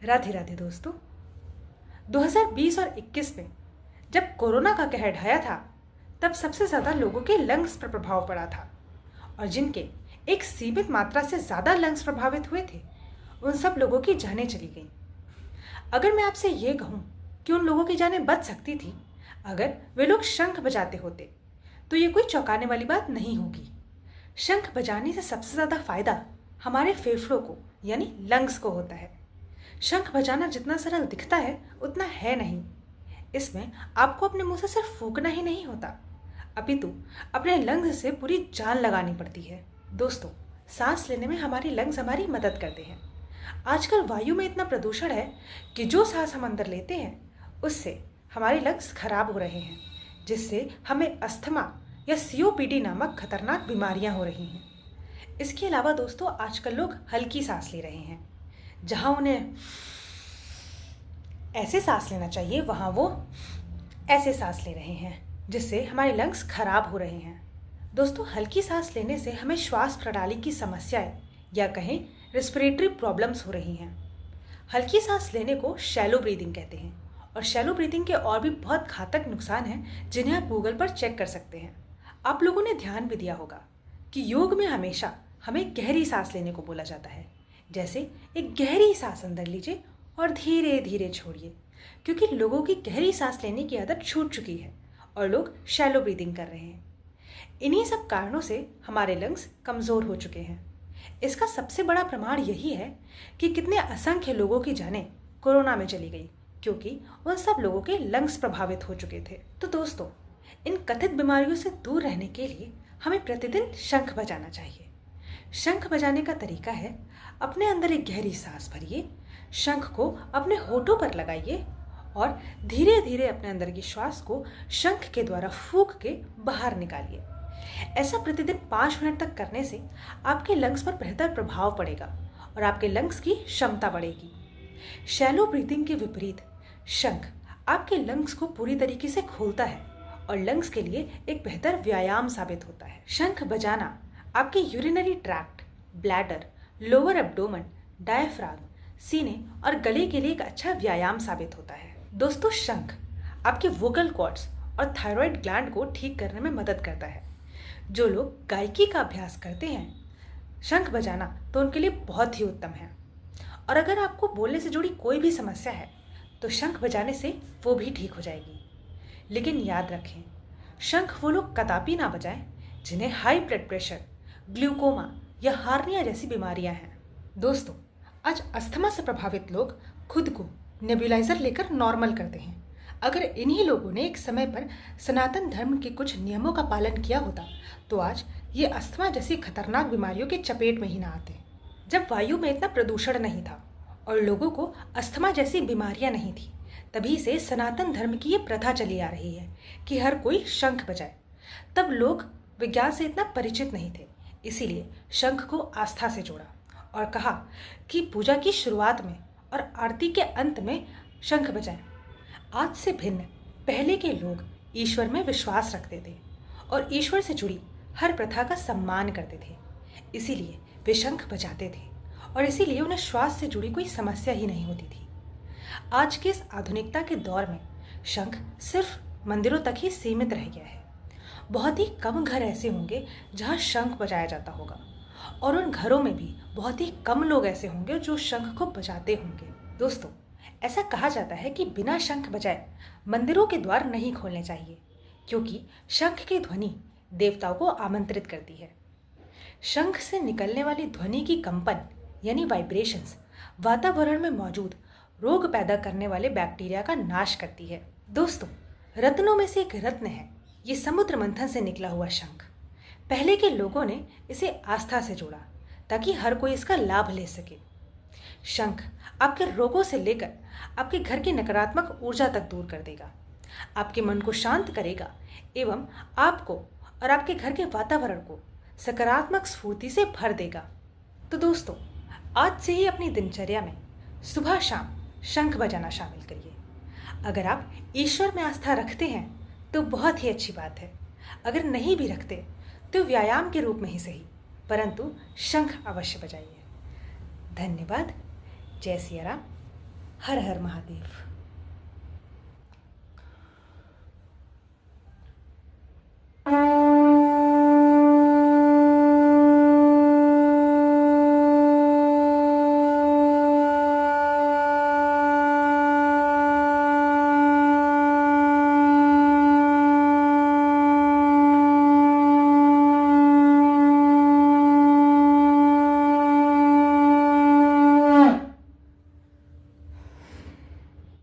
राधे राधे दोस्तों। 2020 और 21 में जब कोरोना का कहर ढाया था, तब सबसे ज़्यादा लोगों के लंग्स पर प्रभाव पड़ा था और जिनके एक सीमित मात्रा से ज़्यादा लंग्स प्रभावित हुए थे, उन सब लोगों की जानें चली गईं। अगर मैं आपसे ये कहूँ कि उन लोगों की जानें बच सकती थी अगर वे लोग शंख बजाते होते, तो ये कोई चौंकाने वाली बात नहीं होगी। शंख बजाने से सबसे ज़्यादा फायदा हमारे फेफड़ों को यानी लंग्स को होता है। शंख बजाना जितना सरल दिखता है उतना है नहीं। इसमें आपको अपने मुंह से सिर्फ फूंकना ही नहीं होता, अपितु अपने लंग्स से पूरी जान लगानी पड़ती है। दोस्तों, सांस लेने में हमारी लंग्स हमारी मदद करते हैं। आजकल वायु में इतना प्रदूषण है कि जो सांस हम अंदर लेते हैं उससे हमारे लंग्स खराब हो रहे हैं, जिससे हमें अस्थमा या सीओपीडी नामक खतरनाक बीमारियां हो रही हैं। इसके अलावा दोस्तों, आजकल लोग हल्की सांस ले रहे हैं। जहाँ उन्हें ऐसे सांस लेना चाहिए वहाँ वो ऐसे सांस ले रहे हैं, जिससे हमारे लंग्स खराब हो रहे हैं। दोस्तों, हल्की सांस लेने से हमें श्वास प्रणाली की समस्याएं या कहें रेस्पिरेटरी प्रॉब्लम्स हो रही हैं। हल्की सांस लेने को शैलो ब्रीदिंग कहते हैं और शैलो ब्रीदिंग के और भी बहुत घातक नुकसान हैं जिन्हें आप गूगल पर चेक कर सकते हैं। आप लोगों ने ध्यान भी दिया होगा कि योग में हमेशा हमें गहरी सांस लेने को बोला जाता है। जैसे एक गहरी सांस अंदर लीजिए और धीरे धीरे छोड़िए, क्योंकि लोगों की गहरी सांस लेने की आदत छूट चुकी है और लोग शैलो ब्रीदिंग कर रहे हैं। इन्हीं सब कारणों से हमारे लंग्स कमज़ोर हो चुके हैं। इसका सबसे बड़ा प्रमाण यही है कि कितने असंख्य लोगों की जानें कोरोना में चली गई, क्योंकि उन सब लोगों के लंग्स प्रभावित हो चुके थे। तो दोस्तों, इन कथित बीमारियों से दूर रहने के लिए हमें प्रतिदिन शंख बजाना चाहिए। शंख बजाने का तरीका है, अपने अंदर एक गहरी सांस भरिए, शंख को अपने होठों पर लगाइए और धीरे धीरे अपने अंदर की श्वास को शंख के द्वारा फूंक के बाहर निकालिए। ऐसा प्रतिदिन 5 मिनट तक करने से आपके लंग्स पर बेहतर प्रभाव पड़ेगा और आपके लंग्स की क्षमता बढ़ेगी। शैलो ब्रीदिंग के विपरीत शंख आपके लंग्स को पूरी तरीके से खोलता है और लंग्स के लिए एक बेहतर व्यायाम साबित होता है। शंख बजाना आपके urinary tract, bladder, lower abdomen, diaphragm, सीने और गले के लिए एक अच्छा व्यायाम साबित होता है। दोस्तों, शंख आपके वोकल कॉर्ड्स और थायराइड ग्लैंड को ठीक करने में मदद करता है। जो लोग गायकी का अभ्यास करते हैं, शंख बजाना तो उनके लिए बहुत ही उत्तम है। और अगर आपको बोलने से जुड़ी कोई भी समस्या है तो शंख बजाने से वो भी ठीक हो जाएगी। लेकिन याद रखें, शंख वो लोग कदापि ना बजाएं जिन्हें हाई ब्लड प्रेशर, ग्लूकोमा या हार्निया जैसी बीमारियां हैं। दोस्तों, आज अस्थमा से प्रभावित लोग खुद को नेबुलाइजर लेकर नॉर्मल करते हैं। अगर इन्हीं लोगों ने एक समय पर सनातन धर्म के कुछ नियमों का पालन किया होता तो आज ये अस्थमा जैसी खतरनाक बीमारियों के चपेट में ही ना आते। जब वायु में इतना प्रदूषण नहीं था और लोगों को अस्थमा जैसी बीमारियां नहीं थी, तभी से सनातन धर्म की ये प्रथा चली आ रही है कि हर कोई शंख बजाए। तब लोग विज्ञान से इतना परिचित नहीं थे, इसीलिए शंख को आस्था से जोड़ा और कहा कि पूजा की शुरुआत में और आरती के अंत में शंख बजाएं। आज से भिन्न पहले के लोग ईश्वर में विश्वास रखते थे और ईश्वर से जुड़ी हर प्रथा का सम्मान करते थे, इसीलिए वे शंख बजाते थे और इसीलिए उन्हें श्वास से जुड़ी कोई समस्या ही नहीं होती थी। आज के इस आधुनिकता के दौर में शंख सिर्फ मंदिरों तक ही सीमित रह गया है। बहुत ही कम घर ऐसे होंगे जहाँ शंख बजाया जाता होगा और उन घरों में भी बहुत ही कम लोग ऐसे होंगे जो शंख को बजाते होंगे। दोस्तों, ऐसा कहा जाता है कि बिना शंख बजाए मंदिरों के द्वार नहीं खोलने चाहिए, क्योंकि शंख की ध्वनि देवताओं को आमंत्रित करती है। शंख से निकलने वाली ध्वनि की कंपन यानी वाइब्रेशंस वातावरण में मौजूद रोग पैदा करने वाले बैक्टीरिया का नाश करती है। दोस्तों, रत्नों में से एक रत्न है ये समुद्र मंथन से निकला हुआ शंख। पहले के लोगों ने इसे आस्था से जोड़ा ताकि हर कोई इसका लाभ ले सके। शंख आपके रोगों से लेकर आपके घर की नकारात्मक ऊर्जा तक दूर कर देगा, आपके मन को शांत करेगा एवं आपको और आपके घर के वातावरण को सकारात्मक स्फूर्ति से भर देगा। तो दोस्तों, आज से ही अपनी दिनचर्या में सुबह शाम शंख बजाना शामिल करिए। अगर आप ईश्वर में आस्था रखते हैं तो बहुत ही अच्छी बात है, अगर नहीं भी रखते तो व्यायाम के रूप में ही सही, परंतु शंख अवश्य बजाइए। धन्यवाद। जय सिया राम। हर हर महादेव।